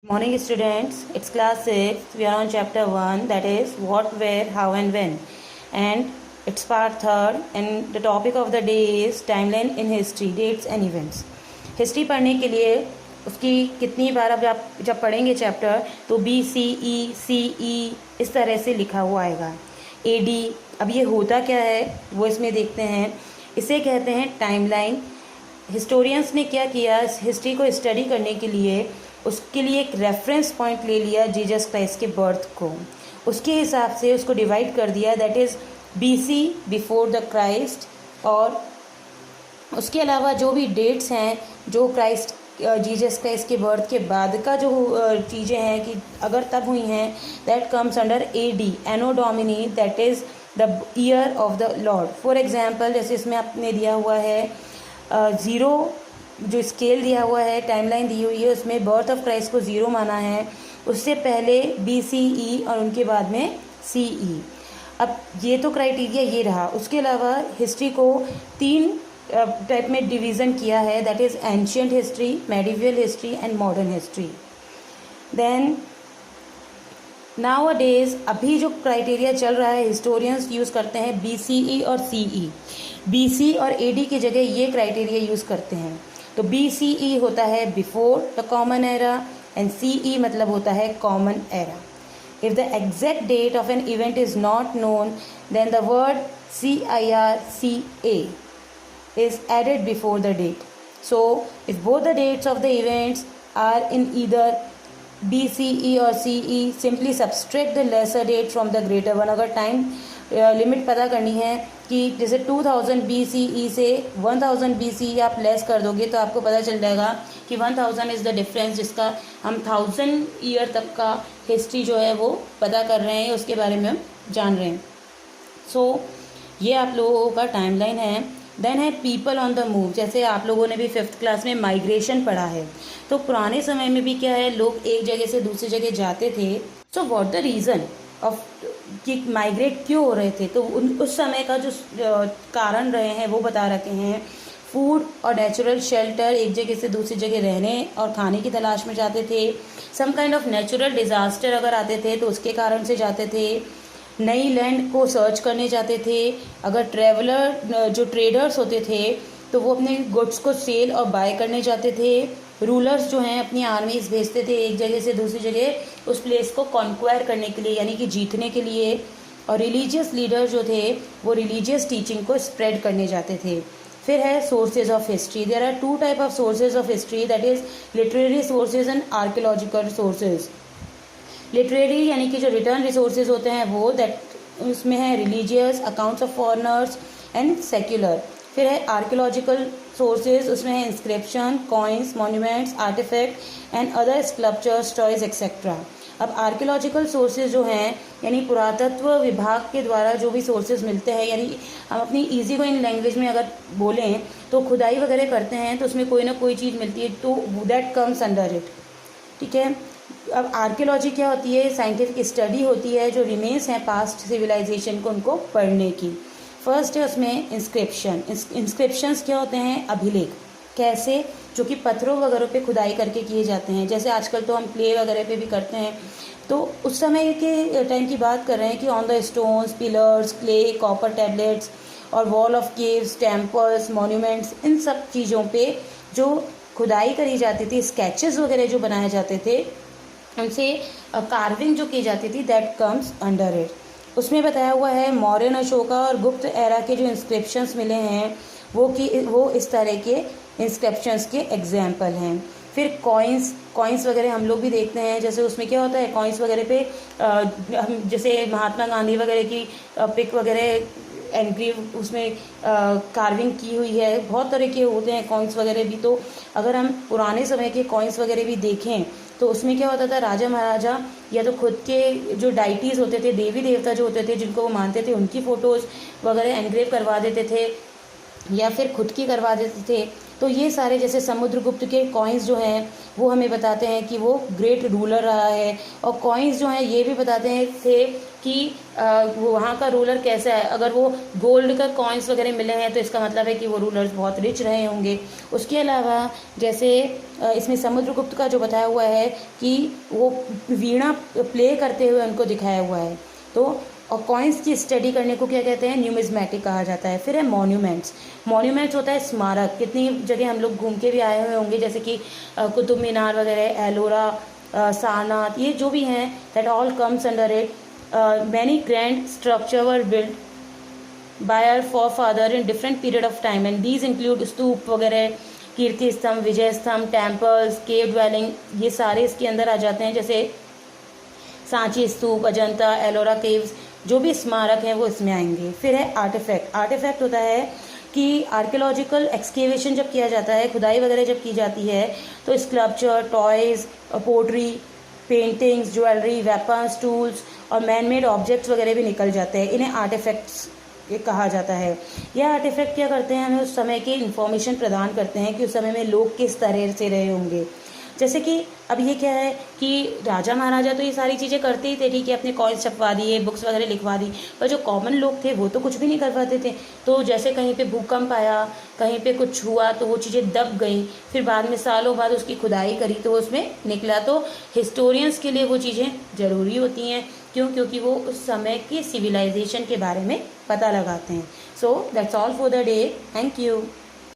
Morning students, it's class 6. We are on chapter 1, that is what, where, how and when, and it's part 3rd and the topic of the day is timeline in history, dates and events. History पढ़ने के लिए उसकी कितनी बार अब आप जब पढ़ेंगे chapter तो BCE इस तरह से लिखा हुआ आएगा। AD, अब ये होता क्या है वो इसमें देखते हैं। इसे कहते हैं टाइमलाइन। हिस्टोरियंस ने क्या किया, हिस्ट्री को स्टडी करने के लिए उसके लिए एक रेफरेंस पॉइंट ले लिया जीसस क्राइस्ट के बर्थ को, उसके हिसाब से उसको डिवाइड कर दिया, that is BC before the Christ. और उसके अलावा जो भी डेट्स हैं जो जीसस क्राइस्ट के बर्थ के बाद का जो चीज़ें हैं कि अगर तब हुई हैं, that comes under AD, anno domini, that is the year of the Lord. For example जैसे इसमें आपने दिया हुआ है ज़ीरो, जो स्केल दिया हुआ है, टाइमलाइन दी हुई है, उसमें बर्थ ऑफ क्राइस्ट को ज़ीरो माना है, उससे पहले BCE और उनके बाद में CE। अब ये तो क्राइटेरिया ये रहा। उसके अलावा हिस्ट्री को 3 टाइप में डिवीज़न किया है, that is ancient history, medieval history and modern history. Then nowadays अभी जो क्राइटेरिया चल रहा है, हिस्टोरियंस यूज़ करते हैं BCE और CE। BC और AD की जगह ये क्राइटेरिया यूज़ करते हैं। तो BCE होता है before the common era and CE मतलब होता है common era. If the exact date of an event is not known then the word CIRCA is added before the date. So if both the dates of the events are in either BCE or CE, simply subtract the lesser date from the greater one। अगर time limit पता करनी है कि जैसे 2000 BCE से 1000 BCE आप less कर दोगे तो आपको पता चल जाएगा कि 1000 इज़ द डिफरेंस, जिसका हम 1000 ईयर तक का हिस्ट्री जो है वो पता कर रहे हैं, उसके बारे में हम जान रहे हैं। सो ये आप लोगों का टाइमलाइन है। देन है पीपल ऑन द मूव। जैसे आप लोगों ने भी 5th क्लास में माइग्रेशन पढ़ा है, तो पुराने समय में भी क्या है, लोग एक जगह से दूसरी जगह जाते थे। So what the reason of कि माइग्रेट क्यों हो रहे थे, तो उस समय का जो कारण रहे हैं वो बता रखे हैं। फूड और नेचुरल शेल्टर, एक जगह से दूसरी जगह रहने और खाने की तलाश में जाते थे। Some kind of natural disaster अगर आते थे तो उसके कारण से जाते थे। नई लैंड को सर्च करने जाते थे। अगर ट्रैवलर जो ट्रेडर्स होते थे तो वो अपने गुड्स को सेल और बाय करने जाते थे। रूलर्स जो हैं अपनी आर्मीज भेजते थे एक जगह से दूसरी जगह उस प्लेस को कॉन्क्वायर करने के लिए, यानी कि जीतने के लिए। और रिलीजियस लीडर जो थे वो रिलीजियस टीचिंग को स्प्रेड करने जाते थे। फिर है sources of history. There are 2 type of sources of history, that is literary sources and archaeological sources. Literary यानी कि जो रिटर्न रिसोर्सेज होते हैं वो, दैट उसमें है religious, accounts of foreigners and secular. फिर है आर्कियोलॉजिकल सोर्सेज, उसमें है inscription, coins, monuments, artifact and other sculptures, toys etcetera. अब आर्कियोलॉजिकल सोर्सेज जो हैं यानी पुरातत्व विभाग के द्वारा जो भी सोर्सेज मिलते हैं, यानी हम अपनी ईजी गोइंग लैंग्वेज में अगर बोलें तो खुदाई वगैरह करते हैं तो उसमें कोई ना कोई चीज़ मिलती है, तो दैट कम्स अंडर इट। ठीक है। अब आर्कियोलॉजी क्या होती है, साइंटिफिक स्टडी होती है जो रिमेन्स हैं पास्ट सिविलाइजेशन को, उनको पढ़ने की। फर्स्ट है उसमें इंस्क्रिप्शन। इंस्क्रिप्शंस क्या होते हैं, अभिलेख। कैसे, जो कि पत्थरों वगैरह पे खुदाई करके किए जाते हैं। जैसे आजकल तो हम क्ले वगैरह पे भी करते हैं, तो उस समय के टाइम की बात कर रहे हैं कि on the stones, pillars, clay, copper tablets और wall of caves, temples, monuments, इन सब चीज़ों पे जो खुदाई करी जाती थी, स्केचेस वगैरह जो बनाए जाते थे, उनसे कार्विंग जो की जाती थी, दैट कम्स अंडर इट। उसमें बताया हुआ है मौर्यन, अशोका और गुप्त एरा के जो इंस्क्रिप्शंस मिले हैं वो इस तरह के इंस्क्रिप्शंस के एग्जाम्पल हैं। फिर कॉइन्स वगैरह हम लोग भी देखते हैं। जैसे उसमें क्या होता है, कॉइन्स वगैरह पे हम जैसे महात्मा गांधी वगैरह की पिक वगैरह एनग्रेव उसमें कार्विंग की हुई है। बहुत तरह के होते हैं कॉइन्स वगैरह भी। तो अगर हम पुराने समय के कॉइन्स वगैरह भी देखें तो उसमें क्या होता था, राजा महाराजा या तो खुद के जो डाइटीज़ होते थे, देवी देवता जो होते थे जिनको वो मानते थे, उनकी फ़ोटोज़ वगैरह एनग्रेव करवा देते थे या फिर खुद की करवा देते थे। तो ये सारे जैसे समुद्रगुप्त के कॉइन्स जो हैं वो हमें बताते हैं कि वो ग्रेट रूलर रहा है, और कॉइन्स जो हैं ये भी बताते हैं थे कि वो वहाँ का रूलर कैसा है। अगर वो गोल्ड का कॉइन्स वगैरह मिले हैं तो इसका मतलब है कि वो रूलर्स बहुत रिच रहे होंगे। उसके अलावा जैसे इसमें समुद्रगुप्त का जो बताया हुआ है कि वो वीणा प्ले करते हुए उनको दिखाया हुआ है। तो और कॉइन्स की स्टडी करने को क्या कहते हैं, न्यूमिज्मेटिक कहा जाता है। फिर है मॉन्यूमेंट्स। मॉन्यूमेंट्स होता है स्मारक। कितनी जगह हम लोग घूम के भी आए हुए होंगे, जैसे कि कुतुब मीनार वगैरह, एलोरा, सारनाथ, ये जो भी हैं, that all comes under it. Many grand structure were build by our forefather in different period of time, and these include stupa वगैरह, कीर्ति स्तंभ, विजय स्तंभ, टेम्पल्स, केव ड्वेलिंग, ये सारे इसके अंदर आ जाते हैं। जैसे सांची स्तूप, अजंता, एलोरा केव्स, जो भी स्मारक हैं वो इसमें आएंगे। फिर है आर्टिफैक्ट। आर्टिफैक्ट होता है कि आर्कियोलॉजिकल एक्सकेवेशन जब किया जाता है, खुदाई वगैरह जब की जाती है, तो sculpture, toys, pottery, paintings, jewellery, weapons, tools और मैन मेड ऑब्जेक्ट्स वगैरह भी निकल जाते हैं। इन्हें आर्टिफैक्ट्स ये कहा जाता है। यह आर्टिफैक्ट क्या करते हैं, हमें उस समय की इन्फॉर्मेशन प्रदान करते हैं कि उस समय में लोग किस तरह से रहे होंगे। जैसे कि अब ये क्या है कि राजा महाराजा तो ये सारी चीज़ें करते ही थे, ठीक है, अपने कॉइन्स छपवा दिए, बुक्स वगैरह लिखवा दी, पर जो कॉमन लोग थे वो तो कुछ भी नहीं कर पाते थे। तो जैसे कहीं पे भूकंप आया, कहीं पे कुछ हुआ तो वो चीज़ें दब गई, फिर बाद में सालों बाद उसकी खुदाई करी तो उसमें निकला। तो हिस्टोरियंस के लिए वो चीज़ें ज़रूरी होती हैं। क्यों? क्योंकि वो उस समय की सिविलाइजेशन के बारे में पता लगाते हैं। So that's all for the day. Thank you.